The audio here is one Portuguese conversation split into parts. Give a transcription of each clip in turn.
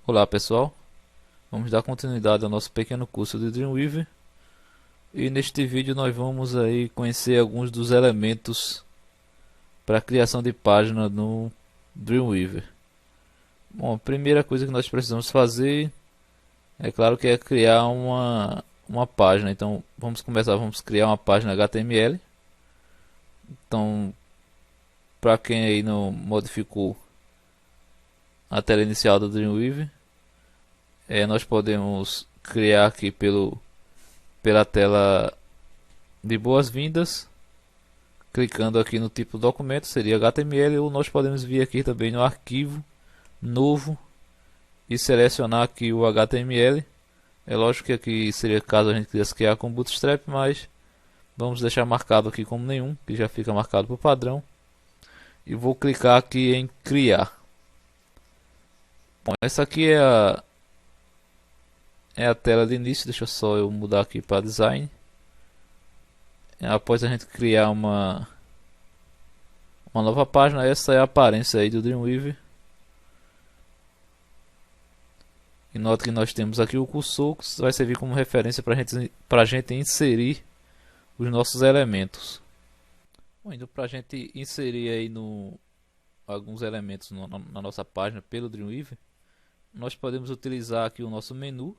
Olá pessoal, vamos dar continuidade ao nosso pequeno curso de Dreamweaver e neste vídeo nós vamos aí conhecer alguns dos elementos para a criação de página no Dreamweaver. Bom, a primeira coisa que nós precisamos fazer é claro que é criar uma página. Então vamos criar uma página HTML. Então, para quem aí não modificou a tela inicial do Dreamweaver, nós podemos criar aqui pela tela de boas-vindas, clicando aqui no tipo documento, seria HTML, ou nós podemos vir aqui também no arquivo novo e selecionar aqui o HTML. É lógico que aqui seria caso a gente quisesse criar com Bootstrap, mas vamos deixar marcado aqui como nenhum, que já fica marcado por padrão, e vou clicar aqui em criar. Bom, essa aqui é a tela de início. Deixa só eu mudar aqui para design. Após a gente criar uma nova página, essa é a aparência aí do Dreamweaver. E note que nós temos aqui o cursor, que vai servir como referência para a gente inserir os nossos elementos. Bom, indo para a gente inserir aí alguns elementos na nossa página pelo Dreamweaver, nós podemos utilizar aqui o nosso menu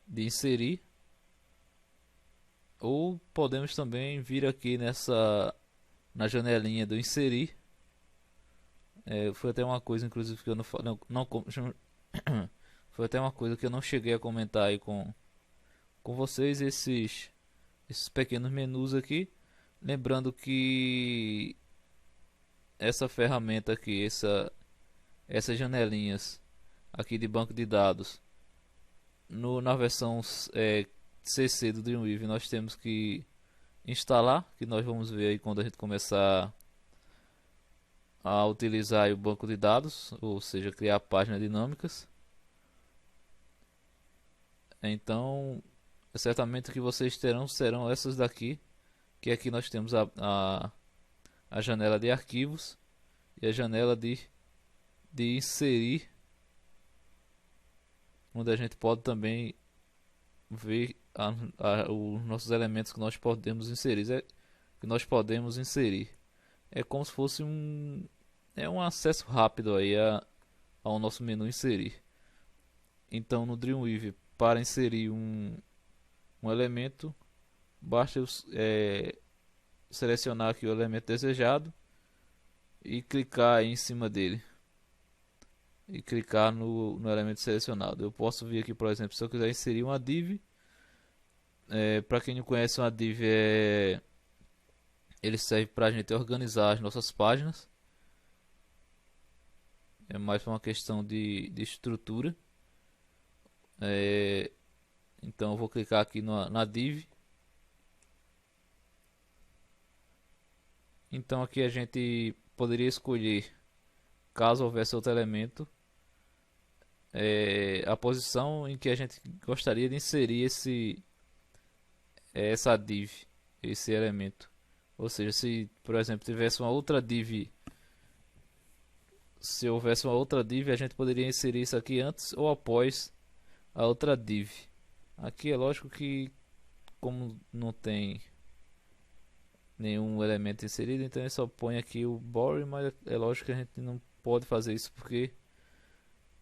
de inserir, ou podemos também vir aqui na janelinha do inserir. Foi até uma coisa inclusive que eu foi até uma coisa que eu não cheguei a comentar aí com vocês, esses pequenos menus aqui. Lembrando que essa ferramenta aqui, essas janelinhas aqui de banco de dados, na versão CC do Dreamweaver, nós temos que instalar, que nós vamos ver aí quando a gente começar a utilizar o banco de dados, ou seja, criar páginas dinâmicas. Então, certamente o que vocês serão essas daqui, que aqui nós temos a janela de arquivos e a janela de inserir, onde a gente pode também ver os nossos elementos que nós podemos inserir. É como se fosse um acesso rápido aí ao nosso menu inserir. Então no Dreamweaver, para inserir um elemento, basta selecionar aqui o elemento desejado e clicar aí em cima dele e clicar no elemento selecionado. Eu posso vir aqui, por exemplo, se eu quiser inserir uma div. Para quem não conhece, uma div ele serve para a gente organizar as nossas páginas. É mais uma questão de estrutura. Então eu vou clicar aqui na div. Então aqui a gente poderia escolher, caso houvesse outro elemento, a posição em que a gente gostaria de inserir essa div, esse elemento. Ou seja, se por exemplo tivesse uma outra div, se houvesse uma outra div, a gente poderia inserir isso aqui antes ou após a outra div. Aqui é lógico que, como não tem nenhum elemento inserido, então ele só põe aqui o body, mas é lógico que a gente não pode fazer isso porque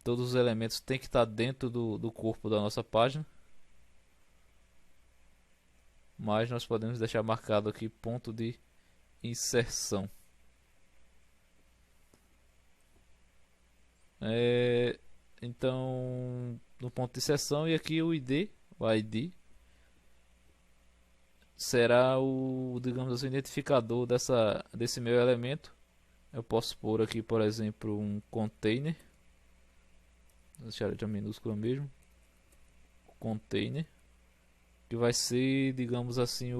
todos os elementos têm que estar dentro do corpo da nossa página. Mas nós podemos deixar marcado aqui ponto de inserção. Então no ponto de inserção, e aqui o ID será digamos assim, o identificador desse meu elemento. Eu posso pôr aqui, por exemplo, um container. Vou deixar de minúscula mesmo. Container, que vai ser, digamos assim,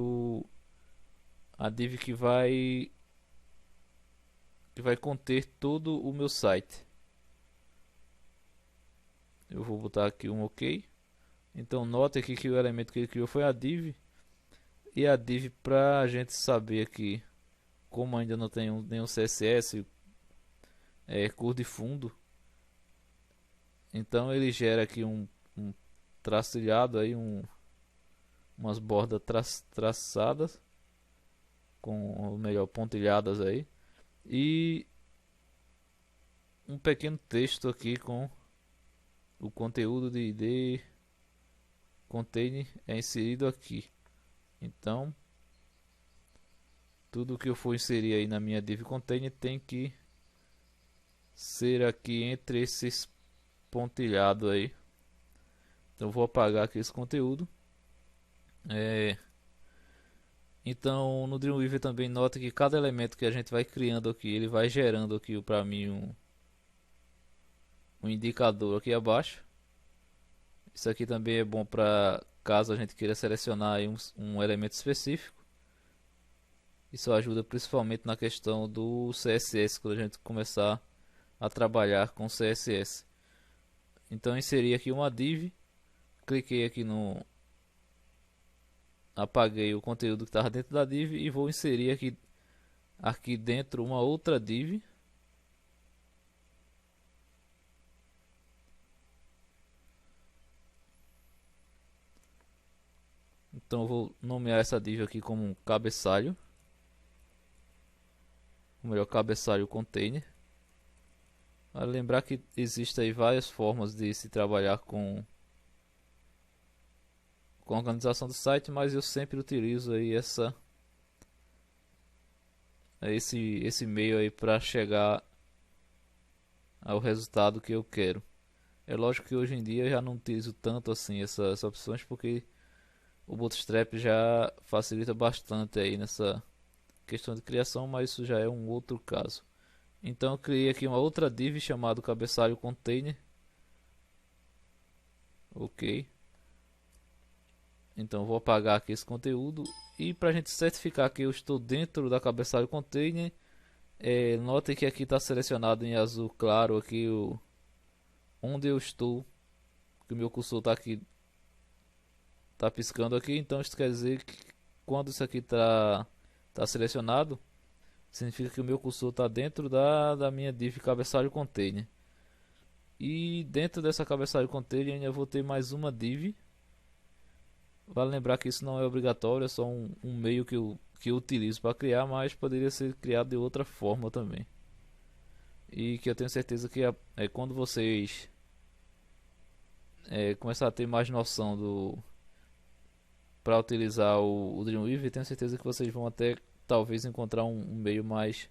a div que vai conter todo o meu site. Eu vou botar aqui um OK. Então note aqui que o elemento que ele criou foi a div. E a div, para a gente saber aqui, como ainda não tem nenhum CSS, cor de fundo, então ele gera aqui um traçado aí, umas bordas traçadas, com melhor pontilhadas aí, e um pequeno texto aqui com o conteúdo de container é inserido aqui. Então tudo que eu for inserir aí na minha div container tem que ser aqui entre esses pontilhados aí. Então vou apagar aqui esse conteúdo. Então no Dreamweaver também nota que cada elemento que a gente vai criando aqui, ele vai gerando aqui para mim um indicador aqui abaixo. Isso aqui também é bom para caso a gente queira selecionar aí um elemento específico. Isso ajuda principalmente na questão do CSS, quando a gente começar a trabalhar com CSS. Então inseri aqui uma div, cliquei aqui no, apaguei o conteúdo que estava dentro da div e vou inserir aqui dentro uma outra div. Então eu vou nomear essa div aqui como um cabeçalho, ou melhor, cabeçalho container. Vale lembrar que existem aí várias formas de se trabalhar com a organização do site, mas eu sempre utilizo aí esse meio aí para chegar ao resultado que eu quero. É lógico que hoje em dia eu já não utilizo tanto assim essas opções, porque o Bootstrap já facilita bastante aí nessa questão de criação, mas isso já é um outro caso. Então eu criei aqui uma outra div chamada cabeçalho container. Ok. Então vou apagar aqui esse conteúdo. E para a gente certificar que eu estou dentro da cabeçalho container, notem que aqui está selecionado em azul claro aqui onde eu estou. Que o meu cursor está aqui, está piscando aqui. Então isso quer dizer que quando isso aqui tá selecionado, significa que o meu cursor está dentro da minha div cabeçalho container. E dentro dessa cabeçalho container ainda vou ter mais uma div. Vale lembrar que isso não é obrigatório, é só um meio que eu utilizo para criar, mas poderia ser criado de outra forma também. E que eu tenho certeza que quando vocês começar a ter mais noção para utilizar o Dreamweaver, tenho certeza que vocês vão até talvez encontrar um meio mais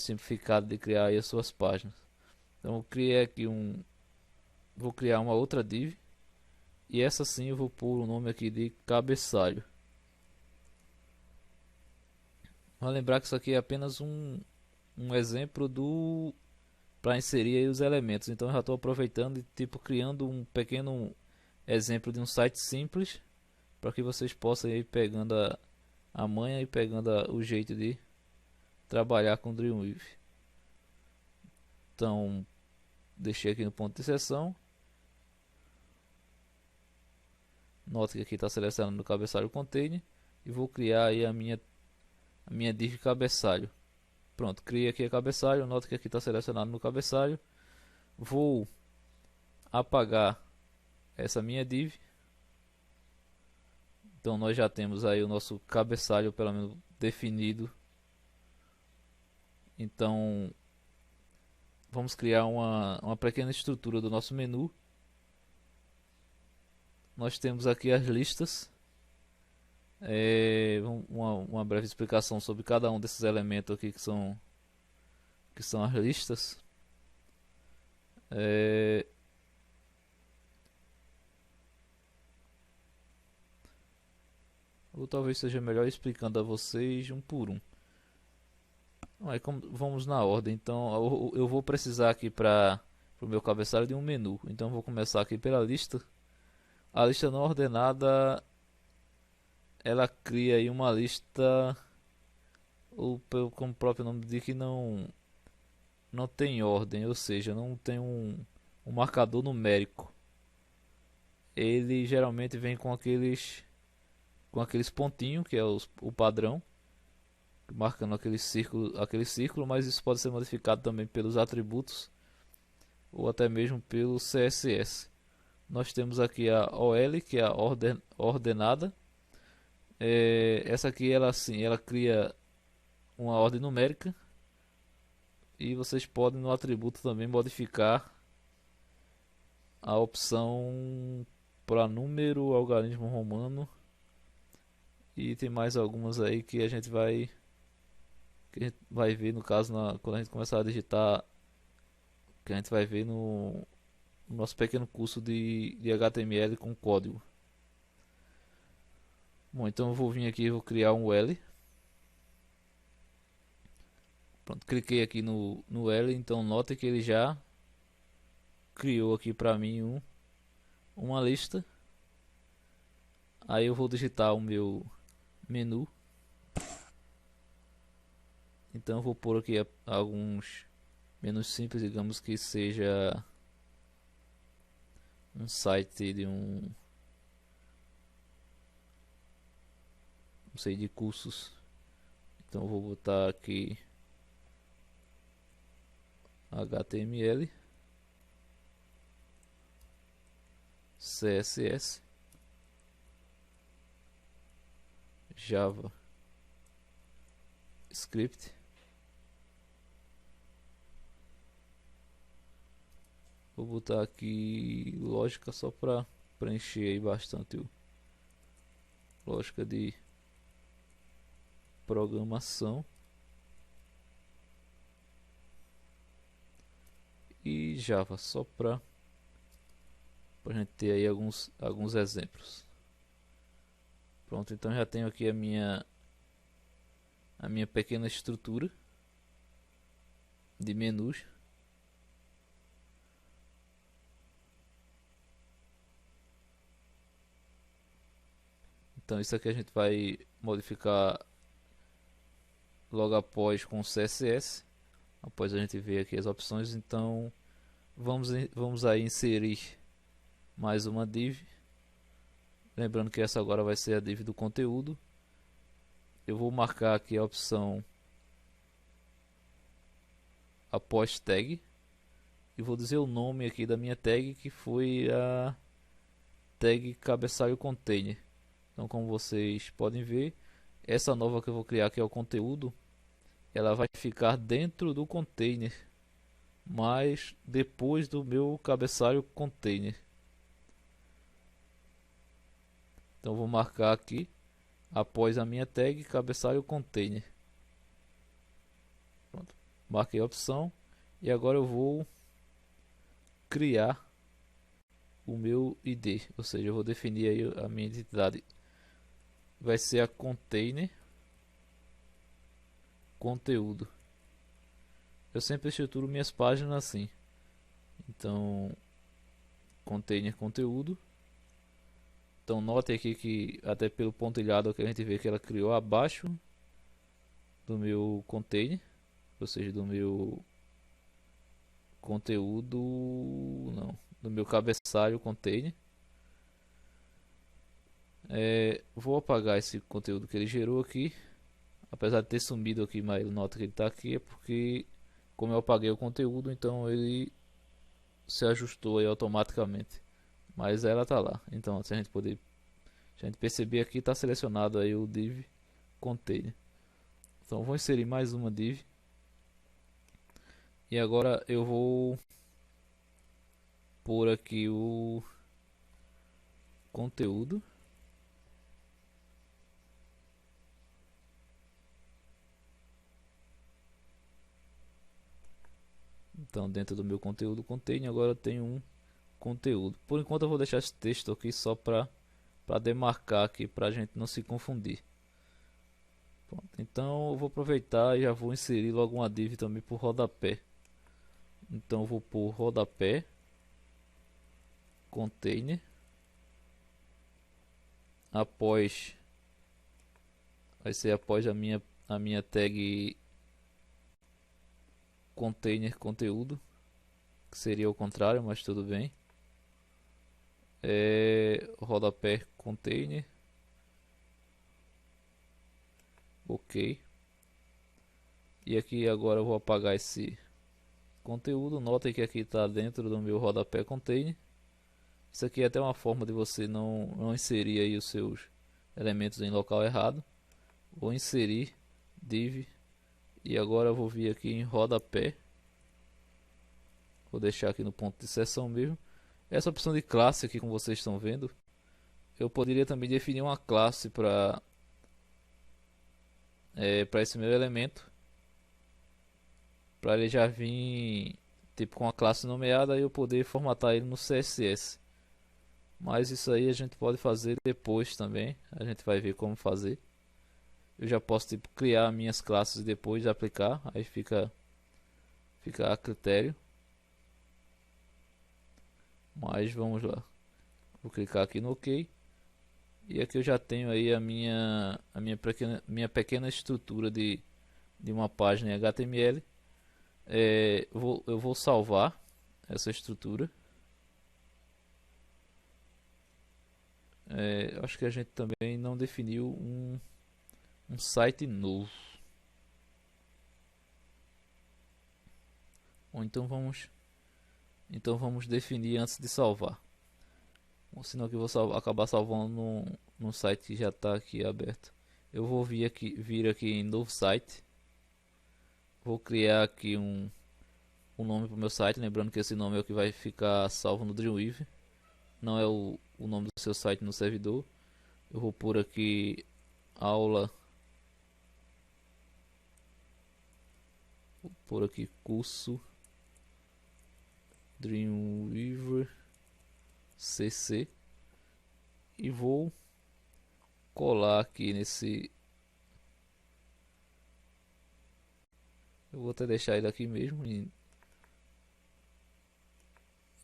simplificado de criar aí as suas páginas. Então eu criei aqui vou criar uma outra div. E essa sim eu vou pôr o nome aqui de cabeçalho. Vou lembrar que isso aqui é apenas um exemplo para inserir aí os elementos. Então eu já estou aproveitando e tipo criando um pequeno exemplo de um site simples para que vocês possam ir pegando a manha e pegando o jeito de trabalhar com Dreamweaver. Então deixei aqui no ponto de seção. Note que aqui está selecionando o cabeçalho container e vou criar aí a minha div cabeçalho. Pronto, criei aqui a cabeçalho. Note que aqui está selecionado no cabeçalho. Vou apagar essa minha div. Então nós já temos aí o nosso cabeçalho pelo menos definido. Então vamos criar uma pequena estrutura do nosso menu. Nós temos aqui as listas. Uma breve explicação sobre cada um desses elementos aqui que são as listas. Ou talvez seja melhor explicando a vocês um por um. Vamos na ordem. Então eu vou precisar aqui para o meu cabeçalho de um menu. Então vou começar aqui pela lista. A lista não ordenada, ela cria aí uma lista, ou como o próprio nome diz, que não tem ordem, ou seja, não tem um marcador numérico. ele geralmente vem com aqueles pontinhos, que é o padrão, marcando aquele círculo, mas isso pode ser modificado também pelos atributos ou até mesmo pelo CSS. Nós temos aqui a OL, que é a ordenada. Essa aqui ela cria uma ordem numérica, e vocês podem no atributo também modificar a opção para número, algarismo romano, e tem mais algumas aí que a gente vai ver no caso quando a gente começar a digitar, que a gente vai ver no nosso pequeno curso de HTML com código. Bom, então eu vou vir aqui e vou criar um L. Pronto, cliquei aqui no L, então note que ele já criou aqui para mim uma lista. Aí eu vou digitar o meu menu. Então eu vou pôr aqui alguns menus simples, digamos que seja um site de não sei, de cursos. Então eu vou botar aqui HTML, CSS, Java, Script. Vou botar aqui lógica só para preencher aí bastante lógica de programação. E Java só para a gente ter aí alguns exemplos. Pronto, então já tenho aqui a minha pequena estrutura de menus. Então isso aqui a gente vai modificar logo após com o CSS, após a gente ver aqui as opções. Então vamos aí inserir mais uma div. Lembrando que essa agora vai ser a div do conteúdo. Eu vou marcar aqui a opção após tag e vou dizer o nome aqui da minha tag, que foi a tag cabeçalho container. Então, como vocês podem ver, essa nova que eu vou criar, que é o conteúdo, ela vai ficar dentro do container, mas depois do meu cabeçalho container. Então vou marcar aqui após a minha tag cabeçalho container. Pronto, marquei a opção e agora eu vou criar o meu ID, ou seja, eu vou definir aí a minha identidade. Vai ser a container conteúdo. Eu sempre estruturo minhas páginas assim. Então, container conteúdo. Então note aqui que até pelo pontilhado que a gente vê que ela criou abaixo do meu container, ou seja, do meu conteúdo, não, do meu cabeçalho container. Vou apagar esse conteúdo que ele gerou aqui, apesar de ter sumido aqui, mas nota que ele está aqui é porque como eu apaguei o conteúdo, então ele se ajustou aí automaticamente, mas ela tá lá. Então se a gente perceber aqui, está selecionado aí o div container. Então vou inserir mais uma div e agora eu vou pôr aqui o conteúdo. Então dentro do meu conteúdo container agora eu tenho um conteúdo. Por enquanto eu vou deixar esse texto aqui só para demarcar aqui, para a gente não se confundir. Pronto, então eu vou aproveitar e já vou inserir logo uma div também por rodapé. Então eu vou por rodapé container, após vai ser após a minha tag container conteúdo, que seria o contrário, mas tudo bem. rodapé container, ok. E aqui agora eu vou apagar esse conteúdo. Notem que aqui está dentro do meu rodapé container. Isso aqui é até uma forma de você não inserir aí os seus elementos em local errado. Vou inserir div e agora eu vou vir aqui em rodapé. Vou deixar aqui no ponto de seção mesmo. Essa opção de classe aqui, como vocês estão vendo, eu poderia também definir uma classe para esse meu elemento, para ele já vir tipo com a classe nomeada e eu poder formatar ele no CSS. Mas isso aí a gente pode fazer depois também. A gente vai ver como fazer. Eu já posso tipo criar minhas classes e depois aplicar. Aí fica a critério. Mas vamos lá. Vou clicar aqui no OK. E aqui eu já tenho aí a minha pequena estrutura de uma página em HTML. Eu vou salvar essa estrutura. Acho que a gente também não definiu um site novo. Ou então vamos definir antes de salvar. Ou senão que eu vou acabar salvando num site que já está aqui aberto. Eu vou vir aqui em novo site. Vou criar aqui um nome para o meu site, lembrando que esse nome é o que vai ficar salvo no Dreamweaver, não é o nome do seu site no servidor. Eu vou pôr aqui aula, vou pôr aqui curso Dreamweaver CC e vou colar aqui nesse. Eu vou até deixar ele aqui mesmo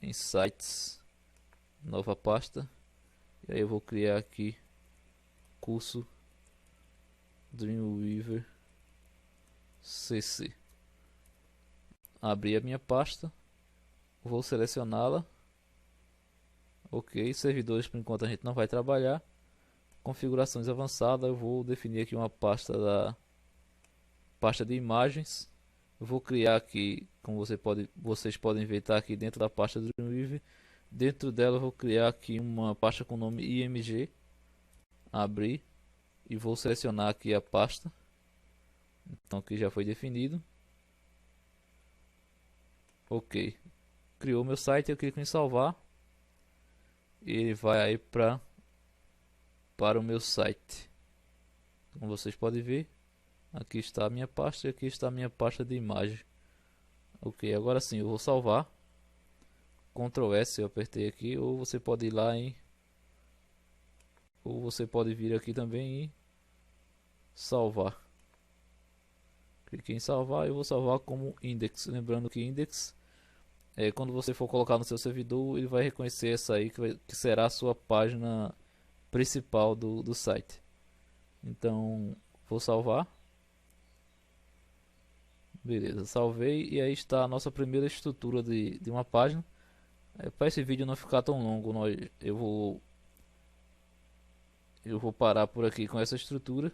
em sites, nova pasta, e aí eu vou criar aqui curso Dreamweaver CC. Abrir a minha pasta, vou selecioná-la. Ok, servidores por enquanto a gente não vai trabalhar. Configurações avançadas, eu vou definir aqui uma pasta de imagens. Eu vou criar aqui, como vocês podem ver, tá aqui dentro da pasta do Dreamweaver. Dentro dela eu vou criar aqui uma pasta com o nome img. Abrir e vou selecionar aqui a pasta. Então aqui já foi definido. Ok, criou meu site, eu clico em salvar. E ele vai aí para o meu site. Como vocês podem ver, aqui está a minha pasta e aqui está a minha pasta de imagem. Ok, agora sim eu vou salvar. Ctrl S eu apertei aqui, ou você pode ir lá ou você pode vir aqui também e salvar. Cliquei em salvar, eu vou salvar como index, lembrando que index quando você for colocar no seu servidor, ele vai reconhecer essa aí que será a sua página principal do site. Então vou salvar. Beleza, salvei e aí está a nossa primeira estrutura de uma página. Para esse vídeo não ficar tão longo, eu vou parar por aqui com essa estrutura.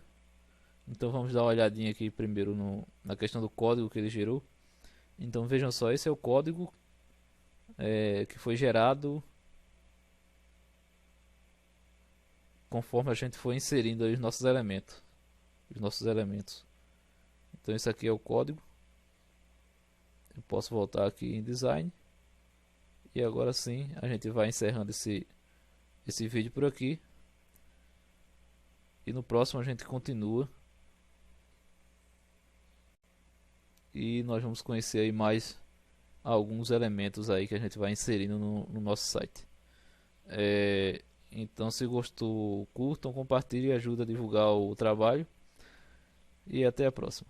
Então vamos dar uma olhadinha aqui primeiro na questão do código que ele gerou. Então vejam só, esse é o código que foi gerado conforme a gente foi inserindo aí os nossos elementos. Então esse aqui é o código. Eu posso voltar aqui em design. E agora sim a gente vai encerrando esse vídeo por aqui. E no próximo a gente continua. E nós vamos conhecer aí mais alguns elementos aí que a gente vai inserindo no nosso site. Então se gostou, curtam, compartilhem, ajuda a divulgar o trabalho. E até a próxima.